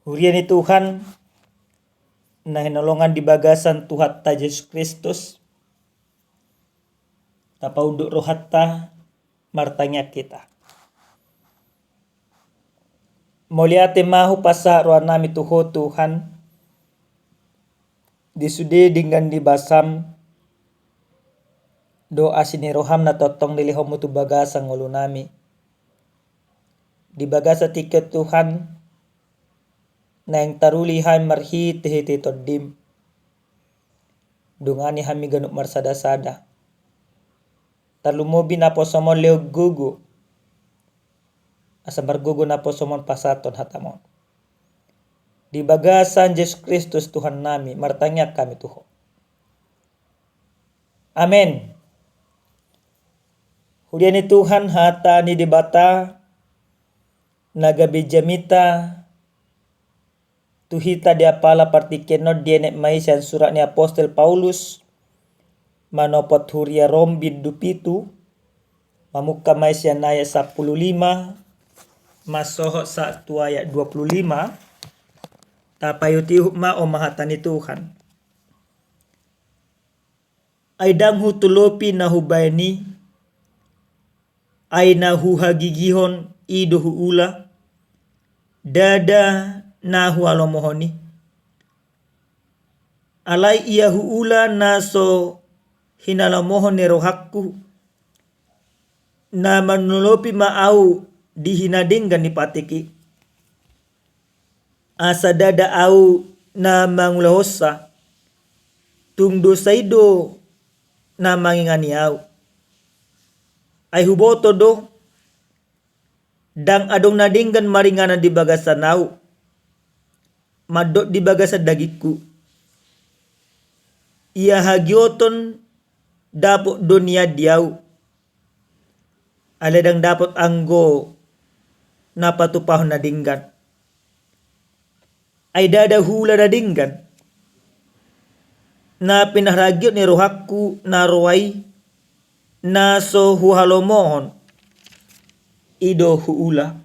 Huriani Tuhan na hinolongan di bagasan Tuhan ta Yesus Kristus tapaunduk rohatta martanya kita. Moliate mahu pasa roa nami tuho Tuhan disude dengan dibasam doa sini roham na totong nilihom tu bagasa ngulu nami. Di bagasa tiket Tuhan na yang taruli hai marhi tehete todim. Dungani hami ganuk marsada-sada. Talumobi na posomon leo gugu. Asa margugu na posomon pasaton hatamon. Di bagasan Yesus Kristus Tuhan nami martanya kami tuho. Amin. Hudiani Tuhan hata ni dibata nagabi jamita tuhita dia pala partikeno dienek maisian surat ni Apostel Paulus manopot huria rombin dupitu mamuka maisian ayat 15 masoho 1 ayat 25 tapayuti hukma o mahatani Tuhan. Aidang hutulopi na hubayni ay nahu hagigihon iduhu ula dada nahu alomohoni alai iyahu ula naso hinalamohon nerohakku na manulopi maau dihinadinggan ni patiki asa dada au na mangulahosa tungdo saido na mangingani au ay huboto do dang adong nadinggan maringana di bagasan au madot di bagasan dagiku ia hagioton dapot dunia diau aledang dapot anggo napatupahon nadinggan ay dada hula nadinggan na pinahragyot ni rohakku na roay na so huhalomohon ido huula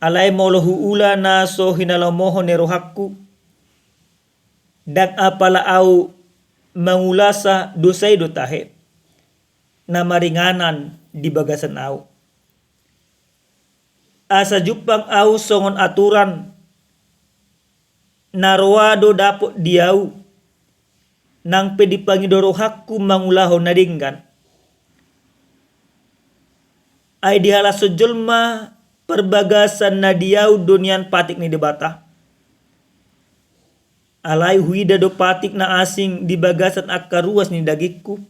alay molo huula na so hinalamohon ni rohakku dan apala au mangulasa dosay do tahe na maringanan di bagasan au asa jupang au songon aturan narwado dapot diau nang pedipangidoro hakku mangulahon nadinggan ay dihala sejolma perbagasan na diau dunian patik ni debata alay huida do patik na asing di bagasan akaruas ni dagikku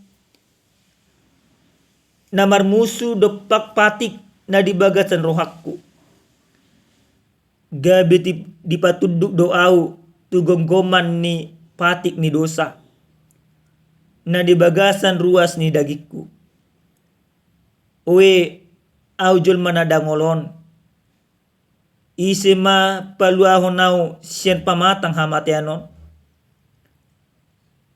na marmusu do patik na di bagasan rohakku gabe dipatuduk doau tugonggoman ni patik ni dosa na di bagasan ruas ni dagikku oe au jolma na dangolon isema paluahon nau sien pamatang hamatianon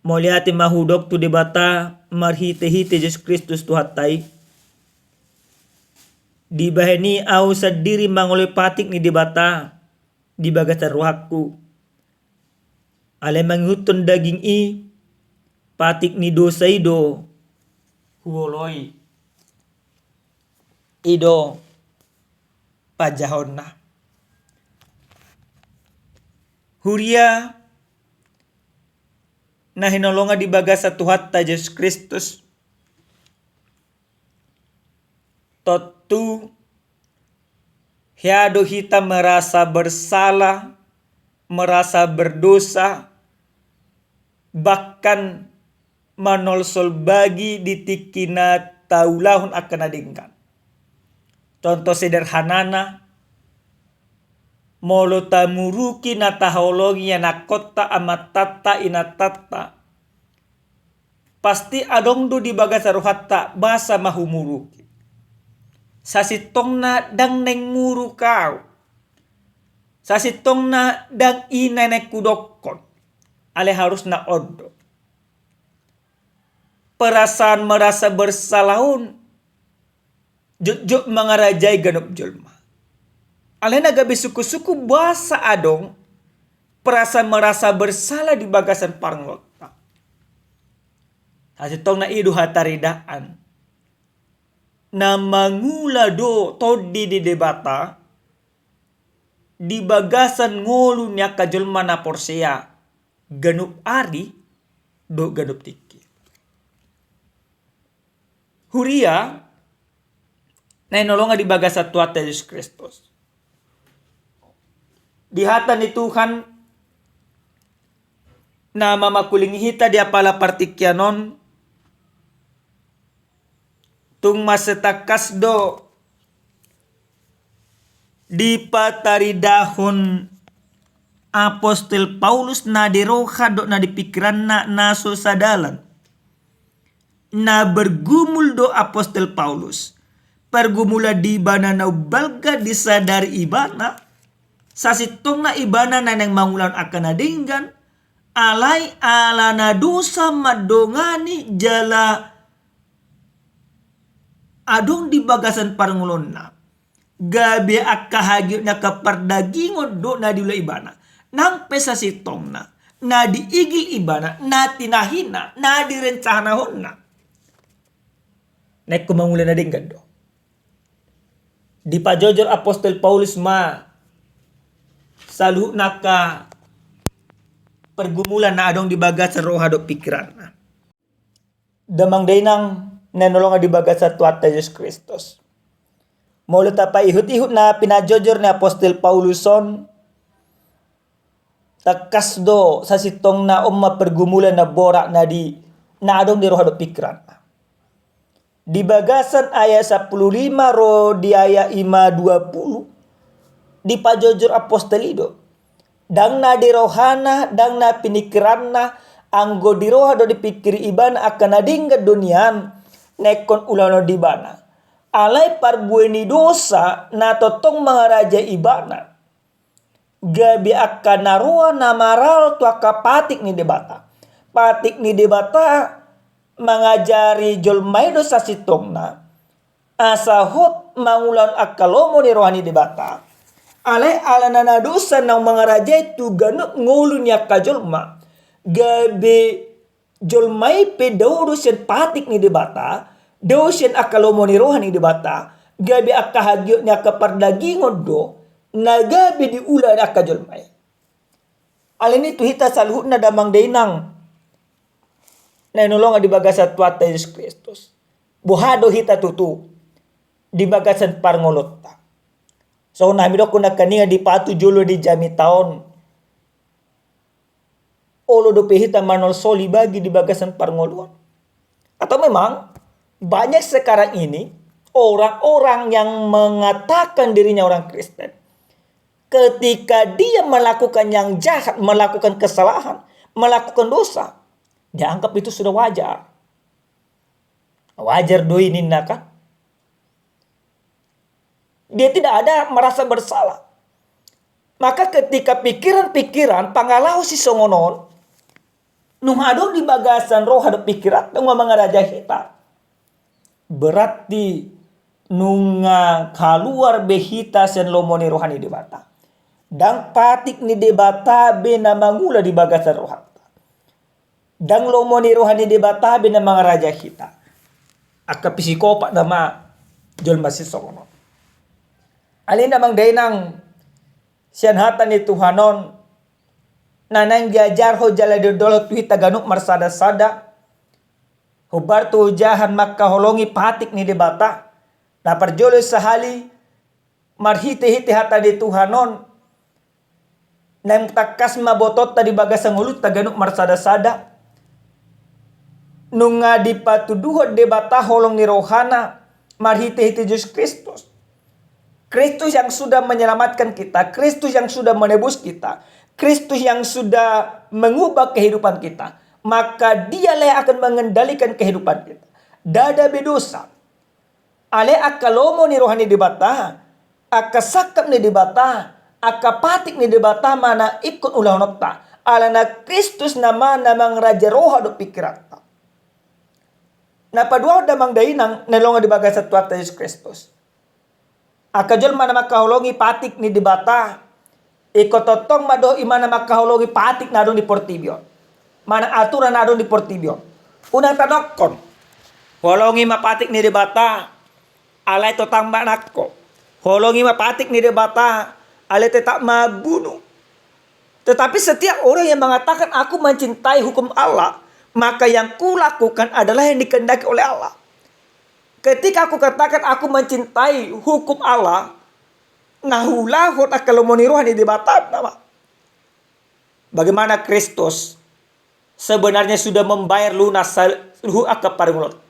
moliate mahudok tu debata marhite-hite Yesus Kristus tuhatai di baheni au sadiri mangoloi patik ni debata di bagasan rohakku ale manghuton daging i patik ni dosa ido huoloi ido pajahonna huria na hinolonga di bagasa Tuhan ta Yesus Kristus totu hiado hita merasa bersalah merasa berdosa bahkan manolsol bagi ditikina taulahun akan adingkan. Contoh sederhanana molo tamuruki na tahologi na kota amatata inatata pasti adong do di bagasa rohatta basa mahumuruki sasitong na dang neng muru kau sasitong na dang inene kudokon ale harus na odo perasaan merasa bersalahun juk mangarajai ganop jelma Alena gabi suku-suku bahasa adong perasa merasa bersalah di bagasan parnglotta. Hasitong na idu hataridaan. Na mangula do todi di debata di bagasan ngolu niya kajolma na porsea ganup ari do ganup tiki. Huria na inolonga di bagasan tuata Yesus Kristus. Di hata ni Tuhan na mamakuling hita dia pala partikyanon tung masetakas do di pataridahon Apostol Paulus na diroha do na dipikiran na naso sadalan na bergumul do Apostol Paulus pergumula di bana na balga disadari ibana sasitong na ibana na nang mangulan akan nadinggan alay ala na dosa madongani jala adong di bagasan parngulon na gabi akahagyo na kapardagingon do na diula ibana nang pesa sitong na diigil ibana na tinahina na direncanahon na naik kumangulan na dinggan do di pajojor Apostol Paulus ma salu naka pergumulan na adong di bagasan roha do pikiran na damang daynang nanolonga di bagasan tuata Yesus Kristus. Mula pa ihut-ihut na pinajojor ni Apostol Pauluson takas do sa sitong na pergumulan na bora na di na adong di roha do pikiran. Di bagasan ayat 15 ro di ayat 5:20 di pajojor apostolido. Dang na di rohana, dang na pinikiran na anggo di roha do dipikiri ibana akan nadingga dunian nekon ulano di bana. Alay parbueni dosa na totong mga raja ibana. Gabi akan naruha na maral tu akapatik ni debata. Patik ni debata mengajari jolmay dosa sitong na. Asahot mangulan akalomo ni rohani debata. Alay ala na dosa ng mga raja itu ganuk ngulun niya kajolma. Gabi jolmay pedawdo siyan patik ni debata. Daw siyan akalomo ni rohani debata. Gabi akahagyo niya kapardagingon do. Na gabi di ulan akajolmay. Alin itu hita saluhut na damang daynang. Na inolonga di bagasan tuata Yesus Kristus. Buhado hita tutu. Di bagasan parngolotta. So nami do kuna kaninga di patu julo di jami taon. Olo do pehita manol soli bagi di bagasan parngolon. Atau memang banyak sekarang ini orang-orang yang mengatakan dirinya orang Kristen. Ketika dia melakukan yang jahat, melakukan kesalahan, melakukan dosa, dia anggap itu sudah wajar. Wajar doi ninna kan? Dia tidak ada merasa bersalah. Maka ketika pikiran-pikiran pangalau si songonon, nuhadong di bagasan roh hadap pikiran, nung mga raja hita. Berarti nunga kaluar behita sen lomoni rohani debata. Dang patik ni debata be na mangula di bagasan rohata. Dang lomoni rohani debata be na mga raja hita. Aka psikopat nama jol masisongonon. Alin namang daynang siyan hatan ni Tuhanon nanang giajar ho jala dodolo tuhi taganuk marsada-sada. Hubar tu jahan makaholongi patik ni debata. Na parjolo sahali marhite-hite hata di Tuhanon. Nang takas mabotot tadi bagasang ulut taganuk marsada-sada. Nunga di patuduhod debata holong ni rohana marhite-hite Yesus Kristus. Kristus yang sudah menyelamatkan kita, Kristus yang sudah menebus kita, Kristus yang sudah mengubah kehidupan kita, maka dialah yang akan mengendalikan kehidupan kita. Dada bedosa. Ale akalomo ni rohani debata, akasakap ni debata, akapatik ni debata mana ikut ulah nokta. Alana Kristus nama namang raja roha do pikiran. Na padua damang dainang nalonga di bagasat tuata Yesus Kristus. Akajol mana makahulongi patik ni debata. Ikototong mado imana makahulongi patik nadong di portibio. Mana aturan nadong di portibio. Unang tanokon. Holongi mapatik ni debata. Alay totang manakko. Holongi mapatik ni debata. Alay tetap mabunuh. Tetapi setiap orang yang mengatakan aku mencintai hukum Allah, maka yang kulakukan adalah yang dikehendaki oleh Allah. Ketika aku katakan aku mencintai hukum Allah, ngahulahot akalomoniruhan di batab nama. Bagaimana Kristus sebenarnya sudah membayar lunas ruh akaparimulot.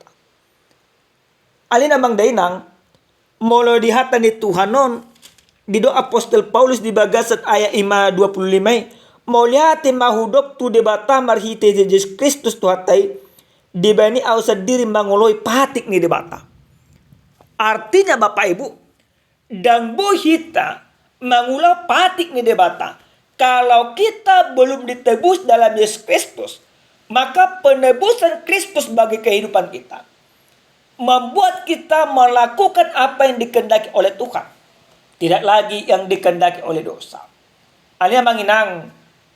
Alina mang dainang molo dihatan di Tuhanon di doa apostol Paulus di bagasat ayat 5:25 moliati mahudop tu debata marhite Yesus Kristus tuhatai dibani ausad diri mangoloi patik ni debata. Artinya Bapak Ibu, dan bohita mengulau patik ni debata. Kalau kita belum ditebus dalam Yesus Kristus, maka penebusan Kristus bagi kehidupan kita membuat kita melakukan apa yang dikehendaki oleh Tuhan, tidak lagi yang dikehendaki oleh dosa. Alia manginang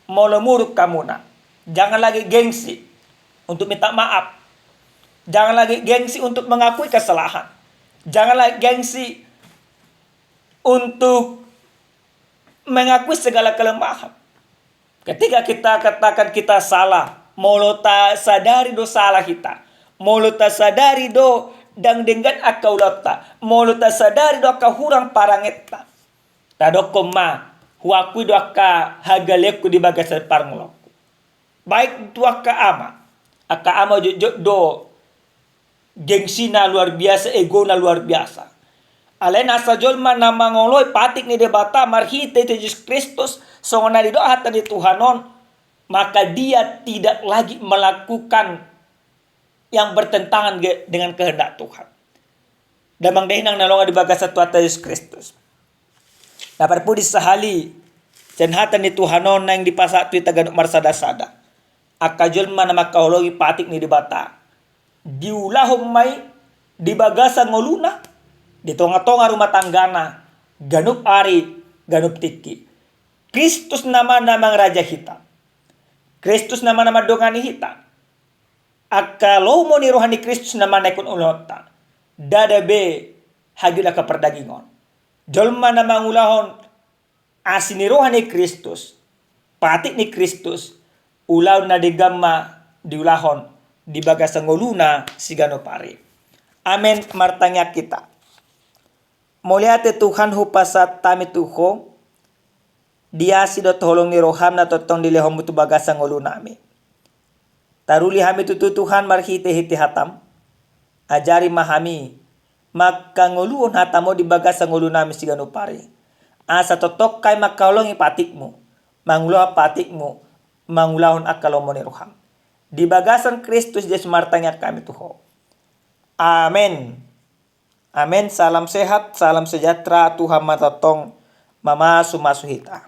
molomuruk kamuna, jangan lagi gengsi untuk minta maaf. Jangan lagi gengsi untuk mengakui kesalahan. Jangan lagi gengsi untuk mengakui segala kelemahan. Ketika kita katakan kita salah, molota sadari do salah kita. Molota sadari do dang dengan akaulota. Molota sadari do akahurang parangetta. Tadoko ma huakui do aka hagaleku di bagasan parmuloko. Baik tu aka ama do gengsina luar biasa, ego na luar biasa. Alena sajol mana mangoloi patik ni debata marhite Yesus Kristus songona di doa di Tuhanon, maka dia tidak lagi melakukan yang bertentangan dengan kehendak Tuhan. Damang dahinang nalonga di bagasa tuata Yesus Kristus. Dapat pun disahali cenhatan di Tuhanon nang dipasak tu taganuk marsada-sada. Akajol mana makahologi patik ni debata. Diulahom may di bagasa ngoluna di tonga-tonga rumah tanggana ganup ari ganup tiki. Kristus nama-namang raja hitam. Kristus nama-nama dongani hitam. Akalo mo ni rohani Kristus nama naikun ulota. Dada be hagila ka perdagingon. Jolma nama ngulahon asini rohani Kristus. Patik ni Kristus. Ulaw na digamma diulahon di bagasa ngoluna sigano pare. Amen martanya kita. Moliate Tuhan hupasat tami tuho. Dia sido tolong ni roham na totong dilehom tu bagasa ngoluna ami. Taruli hami tutu Tuhan marhite hiti hatam. Ajari mahami. Maka ngoluon hatamo di bagasa ngoluna ami sigano pare. Asa totok kay makaulongi patikmu. Mangulah patikmu. Mangulahon akalomon ni roham. Di bagasan Kristus Yesus martanya kami Tuhan. Amin. Amin. Salam sehat, salam sejahtera. Tuhan matatong mama sumasuhita.